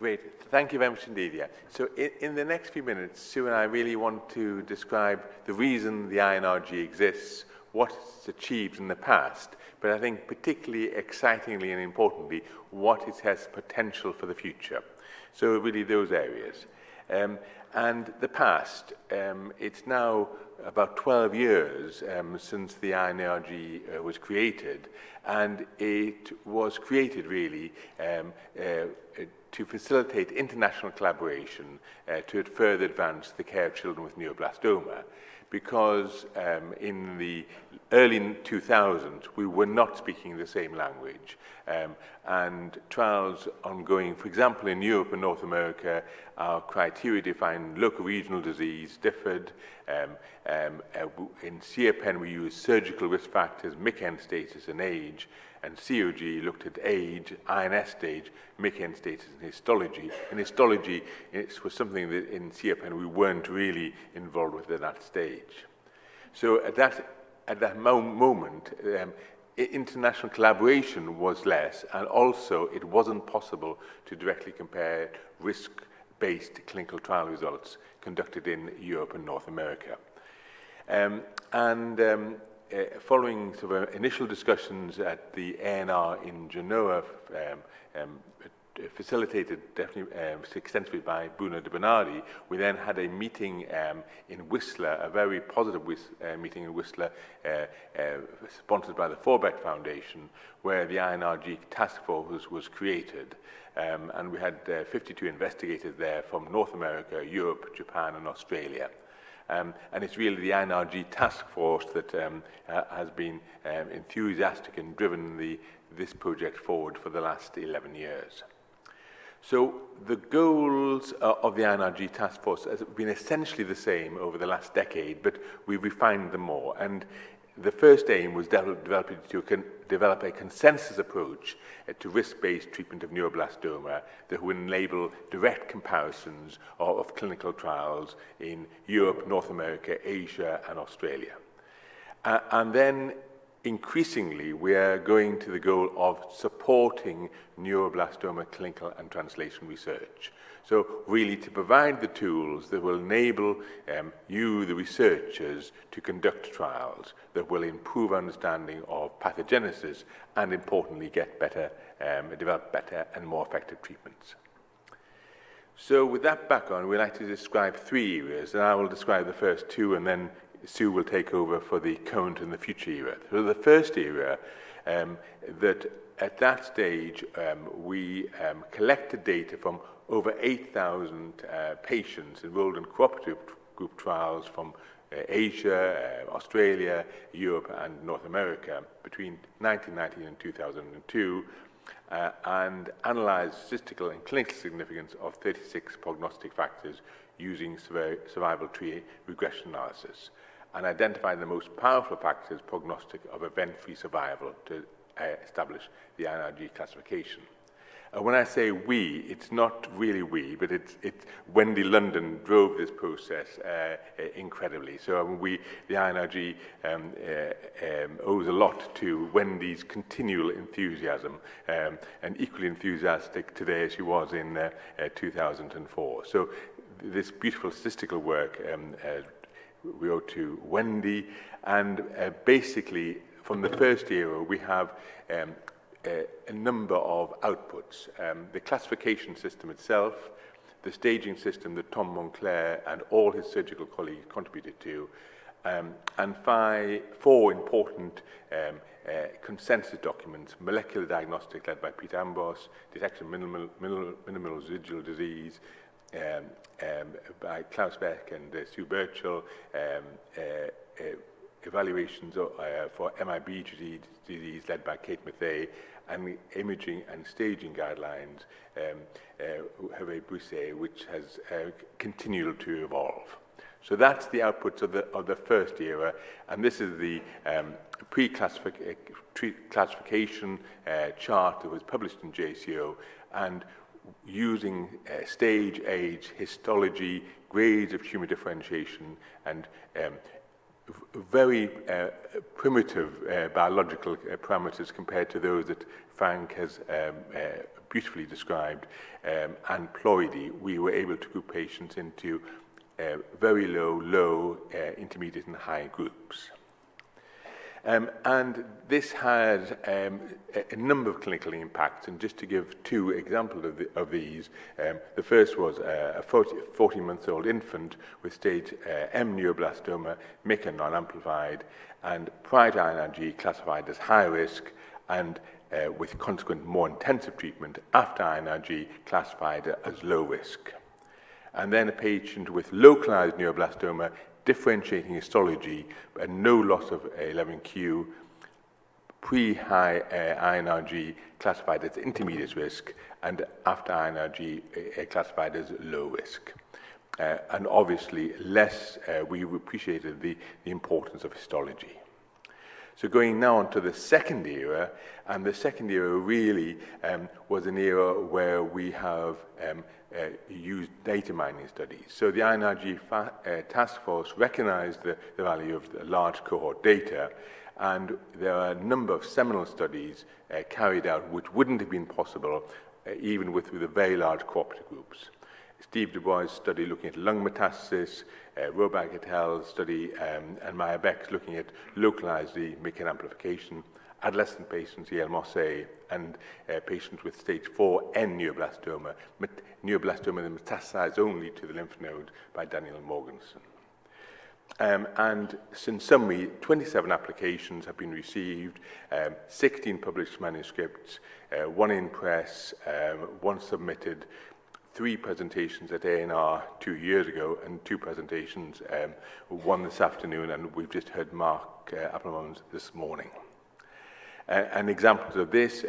Great. Thank you very much indeed, yeah. So in the next few minutes, Sue and I really want to describe the reason the INRG exists, what it's achieved in the past, but I think particularly excitingly and importantly, what it has potential for the future. So really those areas. And the past, it's now about 12 years since the INRG was created, and it was created really to facilitate international collaboration to further advance the care of children with neuroblastoma. Because in the early 2000s, we were not speaking the same language. And trials ongoing, for example, in Europe and North America, our criteria defined local regional disease differed. In CERPEN, we used surgical risk factors, MIC-N status, and age. And COG looked at age, INS stage, MIC-N status, and histology. And histology was something that in CERPEN we weren't really involved with at that stage. So at that moment, international collaboration was less, and also it wasn't possible to directly compare risk-based clinical trial results conducted in Europe and North America. Following sort of initial discussions at the ANR in Genoa, facilitated definitely extensively by Bruno De Bernardi, we then had a meeting in Whistler, a very positive meeting in Whistler, sponsored by the Forbeck Foundation, where the INRG task force was created. And we had 52 investigators there from North America, Europe, Japan, and Australia. And it's really the INRG task force that has been enthusiastic and driven this project forward for the last 11 years. So the goals of the INRG task force have been essentially the same over the last decade, but we've refined them more. And the first aim was to develop a consensus approach to risk-based treatment of neuroblastoma that would enable direct comparisons of clinical trials in Europe, North America, Asia, and Australia. And then increasingly, we are going to the goal of supporting neuroblastoma clinical and translation research. So really to provide the tools that will enable you, the researchers, to conduct trials that will improve understanding of pathogenesis and importantly develop better and more effective treatments. So with that background, we'd like to describe 3 areas, and I will describe the first 2, and then Sue will take over for the current and the future era. So the first area, that at that stage we collected data from over 8,000 patients enrolled in cooperative group trials from Asia, Australia, Europe, and North America between 1990 and 2002, and analysed statistical and clinical significance of 36 prognostic factors using survival tree regression analysis, and identified the most powerful factors prognostic of event-free survival to establish the INRG classification. When I say we, it's not really we, but it's Wendy London drove this process incredibly. So the INRG owes a lot to Wendy's continual enthusiasm, and equally enthusiastic today as she was in 2004. So this beautiful statistical work we owe to Wendy, and basically from the first era we have a number of outputs. The classification system itself, the staging system that Tom Monclair and all his surgical colleagues contributed to, and 4 important consensus documents: molecular diagnostic led by Peter Ambros, detection of minimal residual disease by Klaus Beck and Sue Birchall, evaluations for MIB disease led by Kate Mathey, and imaging and staging guidelines, Hervé Bousset, which has continued to evolve. So that's the outputs of the first era, and this is the pre-classification chart that was published in JCO, and using stage, age, histology, grades of tumor differentiation, and very primitive biological parameters compared to those that Frank has beautifully described, and ploidy, we were able to group patients into very low, intermediate and high groups. And this had a number of clinical impacts, and just to give two examples of these, the first was a 14-month-old infant with stage M neuroblastoma, MICA non-amplified, and prior to INRG classified as high risk, and with consequent more intensive treatment after INRG classified as low risk. And then a patient with localized neuroblastoma, differentiating histology and no loss of 11q, pre-high INRG classified as intermediate risk, and after INRG classified as low risk. And obviously less, we appreciated the importance of histology. So going now on to the second era, and the second era really was an era where we have used data mining studies. So the INRG task force recognized the value of the large cohort data, and there are a number of seminal studies carried out which wouldn't have been possible even with the very large cooperative groups. Steve Dubois' study looking at lung metastasis, Robach et al. Study, and Maya Beck's looking at localized MICA amplification, adolescent patients, E.L. Mosse, and patients with stage 4N neuroblastoma, neuroblastoma that metastasized only to the lymph node, by Daniel Morganson. And in summary, 27 applications have been received, 16 published manuscripts, 1 in press, 1 submitted, 3 presentations at ANR 2 years ago, and 2 presentations, 1 this afternoon, and we've just heard Mark Appelmans this morning. And examples of this,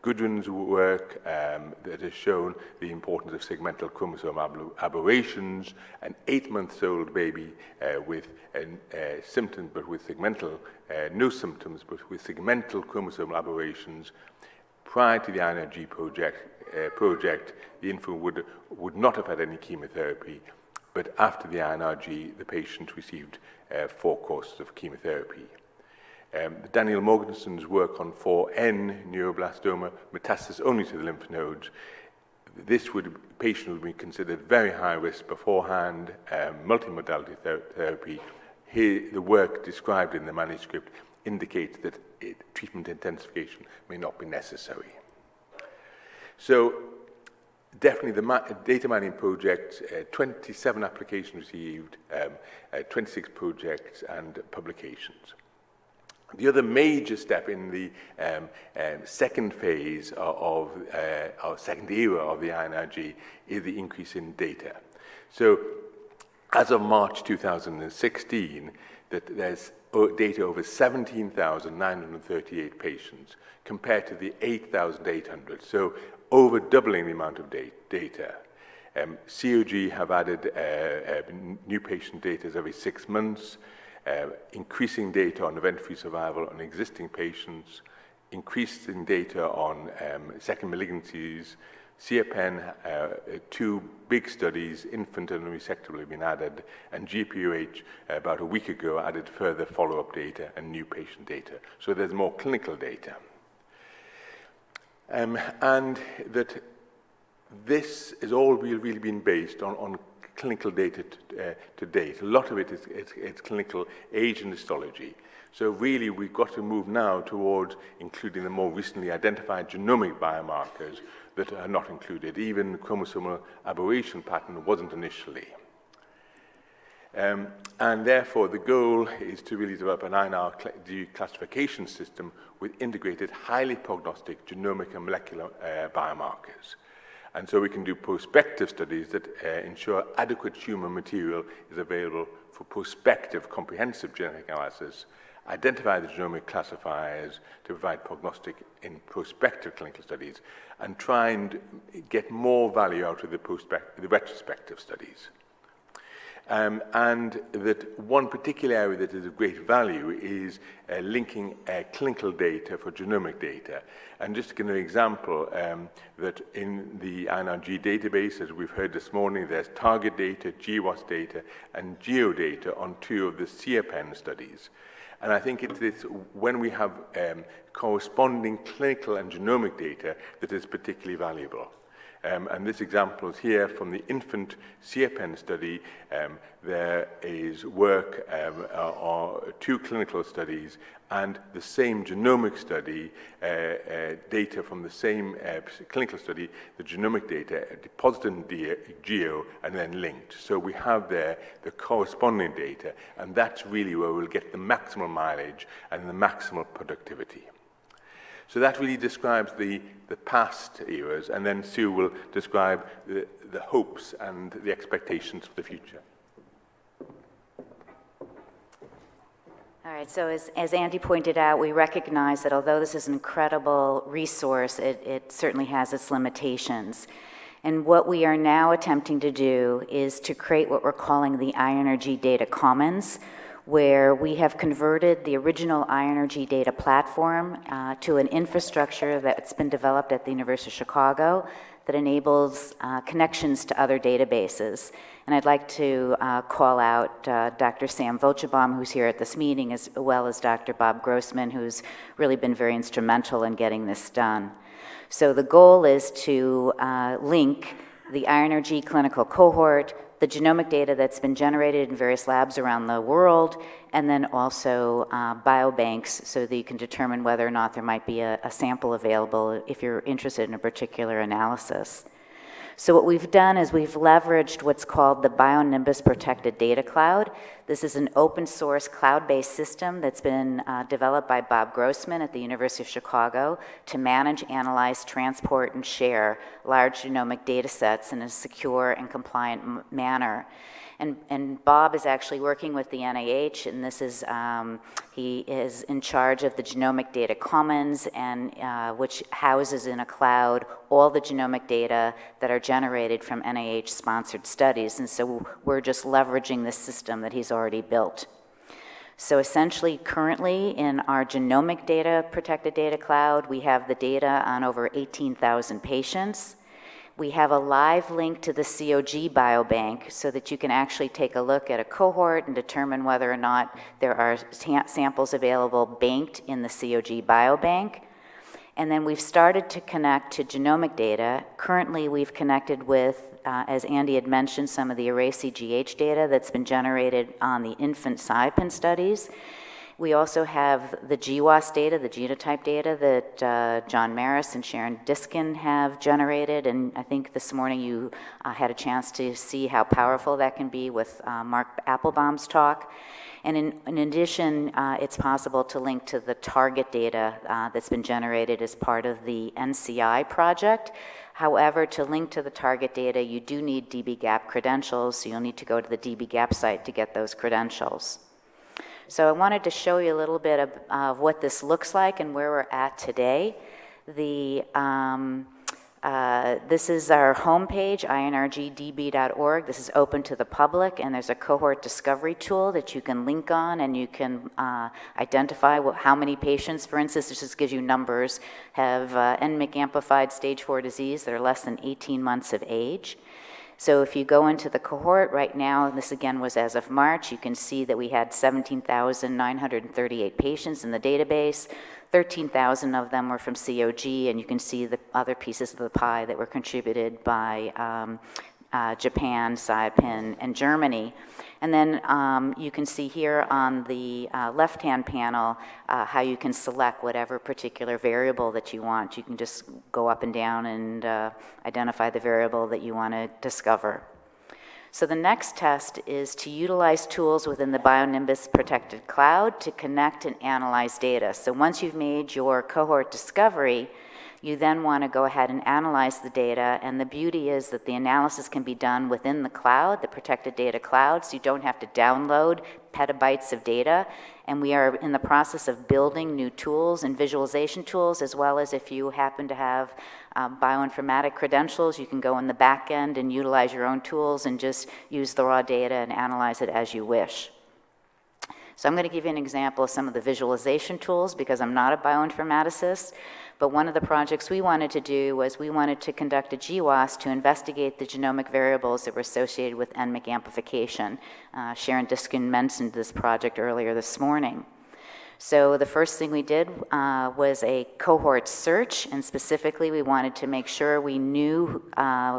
Gudrun's work that has shown the importance of segmental chromosome aberrations, an 8-month-old baby with symptoms but with segmental, no symptoms but with segmental chromosomal aberrations. Prior to the INRG project, the infant would not have had any chemotherapy, but after the INRG, the patient received 4 courses of chemotherapy. Daniel Morganson's work on 4N neuroblastoma, metastasis only to the lymph nodes, this patient would be considered very high risk beforehand, multimodality therapy. Here, the work described in the manuscript indicates that treatment intensification may not be necessary. So definitely the data mining project, 27 applications received, 26 projects and publications. The other major step in the second phase or second era of the INRG is the increase in data. So as of March 2016, that there's data over 17,938 patients compared to the 8,800. So over doubling the amount of data. COG have added new patient data every 6 months, increasing data on event-free survival on existing patients, increasing data on second malignancies. CFN, 2 big studies, infant and resectable, have been added, and GPOH about a week ago added further follow-up data and new patient data. So there's more clinical data. And that this has all really been based on clinical data to date. A lot of it is clinical age and histology. So really, we've got to move now towards including the more recently identified genomic biomarkers that are not included. Even chromosomal aberration pattern wasn't initially. And therefore, the goal is to really develop an INRG classification system with integrated, highly prognostic genomic and molecular biomarkers. And so we can do prospective studies that ensure adequate human material is available for prospective comprehensive genetic analysis, identify the genomic classifiers to provide prognostic in prospective clinical studies, and try and get more value out of the retrospective studies. And that one particular area that is of great value is linking clinical data for genomic data. And just to give an example, that in the INRG database, as we've heard this morning, there's target data, GWAS data, and geodata on 2 of the CFN studies. And I think it's when we have corresponding clinical and genomic data that is particularly valuable. And this example is here from the infant CFN study. There is work on 2 clinical studies and the same genomic study, data from the same clinical study, the genomic data deposited in GEO and then linked. So we have there the corresponding data, and that's really where we'll get the maximal mileage and the maximal productivity. So that really describes the past eras, and then Sue will describe the hopes and the expectations for the future. All right, so as Andy pointed out, we recognize that although this is an incredible resource, it certainly has its limitations. And what we are now attempting to do is to create what we're calling the INRG Data Commons, where we have converted the original INRG data platform to an infrastructure that's been developed at the University of Chicago that enables connections to other databases. And I'd like to call out Dr. Sam Vochabaum, who's here at this meeting, as well as Dr. Bob Grossman, who's really been very instrumental in getting this done. So the goal is to link the INRG clinical cohort, the genomic data that's been generated in various labs around the world, and then also biobanks so that you can determine whether or not there might be a sample available if you're interested in a particular analysis. So what we've done is we've leveraged what's called the Bionimbus Protected Data Cloud. This is an open source cloud-based system that's been developed by Bob Grossman at the University of Chicago to manage, analyze, transport, and share large genomic data sets in a secure and compliant manner. And Bob is actually working with the NIH, and this is, he is in charge of the Genomic Data Commons, and which houses in a cloud all the genomic data that are generated from NIH-sponsored studies. And so we're just leveraging this system that he's already built. So essentially, currently in our genomic data protected data cloud, we have the data on over 18,000 patients. We have a live link to the COG biobank so that you can actually take a look at a cohort and determine whether or not there are samples available banked in the COG biobank. And then we've started to connect to genomic data. Currently, we've connected with, as Andy had mentioned, some of the Array-CGH data that's been generated on the infant SciPen studies. We also have the GWAS data, the genotype data that John Maris and Sharon Diskin have generated, and I think this morning you had a chance to see how powerful that can be with Mark Applebaum's talk. And in addition, it's possible to link to the target data that's been generated as part of the NCI project. However, to link to the target data, you do need dbGaP credentials, so you'll need to go to the dbGaP site to get those credentials. So I wanted to show you a little bit of what this looks like and where we're at today. This is our homepage, inrgdb.org. This is open to the public, and there's a cohort discovery tool that you can link on, and you can identify how many patients, for instance, this just gives you numbers, have NMIC amplified stage 4 disease that are less than 18 months of age. So if you go into the cohort right now, this again was as of March, you can see that we had 17,938 patients in the database. 13,000 of them were from COG, and you can see the other pieces of the pie that were contributed by Japan, SciPen, and Germany. And then you can see here on the left-hand panel how you can select whatever particular variable that you want. You can just go up and down and identify the variable that you want to discover. So the next test is to utilize tools within the Bionimbus Protected Cloud to connect and analyze data. So once you've made your cohort discovery, you then want to go ahead and analyze the data, and the beauty is that the analysis can be done within the cloud, the protected data cloud, so you don't have to download petabytes of data. And we are in the process of building new tools and visualization tools, as well as if you happen to have bioinformatic credentials, you can go in the back end and utilize your own tools and just use the raw data and analyze it as you wish. So I'm going to give you an example of some of the visualization tools because I'm not a bioinformaticist. But one of the projects we wanted to do was we wanted to conduct a GWAS to investigate the genomic variables that were associated with NMIC amplification. Sharon Diskin mentioned this project earlier this morning. So the first thing we did was a cohort search, and specifically we wanted to make sure we knew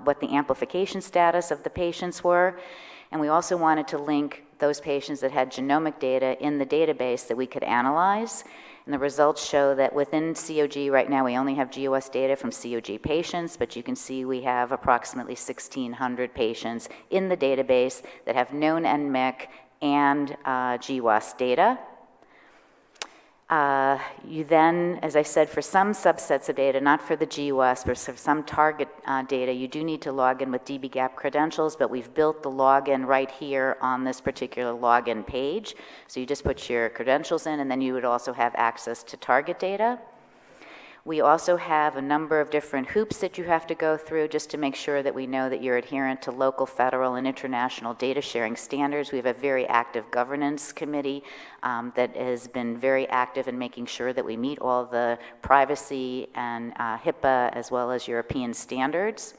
what the amplification status of the patients were, and we also wanted to link those patients that had genomic data in the database that we could analyze. And the results show that within COG right now we only have GOS data from COG patients, but you can see we have approximately 1,600 patients in the database that have known NMIC and GWAS data. You then, as I said, for some subsets of data, not for the GWAS, but for some target data, you do need to log in with dbGaP credentials, but we've built the login right here on this particular login page. So you just put your credentials in, and then you would also have access to target data. We also have a number of different hoops that you have to go through just to make sure that we know that you're adherent to local, federal, and international data sharing standards. We have a very active governance committee that has been very active in making sure that we meet all the privacy and HIPAA as well as European standards.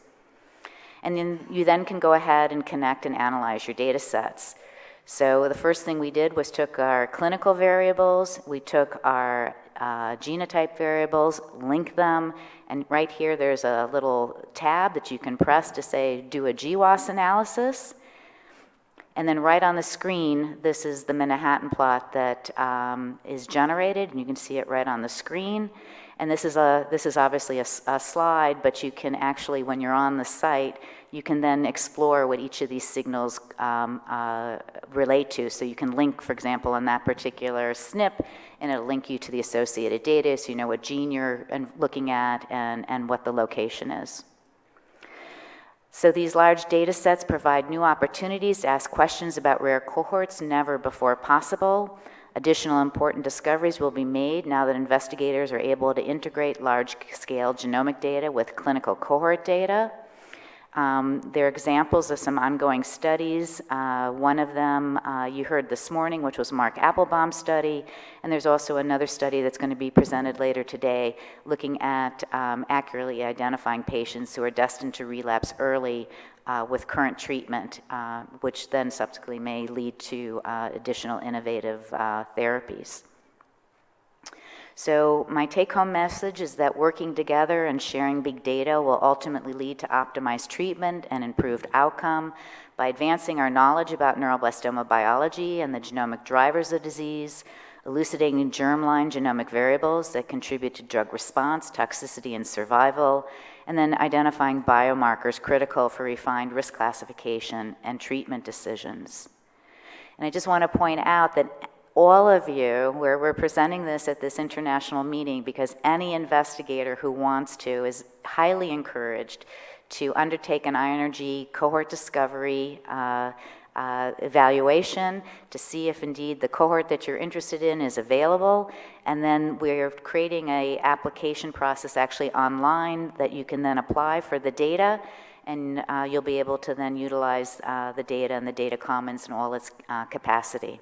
And then you then can go ahead and connect and analyze your data sets. So the first thing we did was took our clinical variables, we took our genotype variables, link them, and right here there's a little tab that you can press to say do a GWAS analysis. And then right on the screen, this is the Manhattan plot that is generated, and you can see it right on the screen. And this is obviously a slide, but you can actually, when you're on the site, you can then explore what each of these signals relate to. So you can link, for example, on that particular SNP, and it'll link you to the associated data so you know what gene you're looking at and what the location is. So these large data sets provide new opportunities to ask questions about rare cohorts never before possible. Additional important discoveries will be made now that investigators are able to integrate large-scale genomic data with clinical cohort data. There are examples of some ongoing studies. One of them you heard this morning, which was Mark Applebaum's study, and there's also another study that's going to be presented later today looking at accurately identifying patients who are destined to relapse early with current treatment, which then subsequently may lead to additional innovative therapies. So my take-home message is that working together and sharing big data will ultimately lead to optimized treatment and improved outcome by advancing our knowledge about neuroblastoma biology and the genomic drivers of disease, elucidating germline genomic variables that contribute to drug response, toxicity, and survival, and then identifying biomarkers critical for refined risk classification and treatment decisions. And I just want to point out that all of you, where we're presenting this at this international meeting, because any investigator who wants to is highly encouraged to undertake an INRG cohort discovery evaluation to see if indeed the cohort that you're interested in is available. And then we're creating an application process actually online that you can then apply for the data, and you'll be able to then utilize the data and the data commons in all its capacity.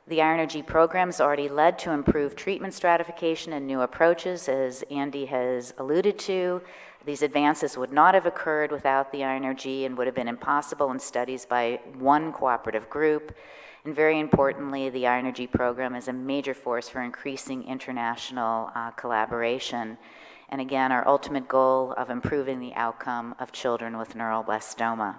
The INRG program has already led to improved treatment stratification and new approaches, as Andy has alluded to. These advances would not have occurred without the INRG and would have been impossible in studies by one cooperative group. And very importantly, the INRG program is a major force for increasing international collaboration. And again, our ultimate goal of improving the outcome of children with neuroblastoma.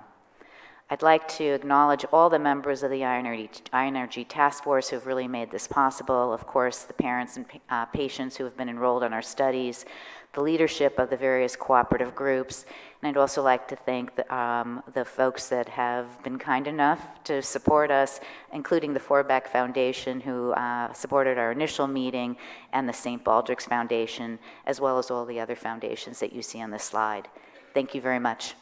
I'd like to acknowledge all the members of the INRG task force who have really made this possible. Of course, the parents and patients who have been enrolled in our studies, the leadership of the various cooperative groups, and I'd also like to thank the folks that have been kind enough to support us, including the Forbeck Foundation, who supported our initial meeting, and the St. Baldrick's Foundation, as well as all the other foundations that you see on this slide. Thank you very much.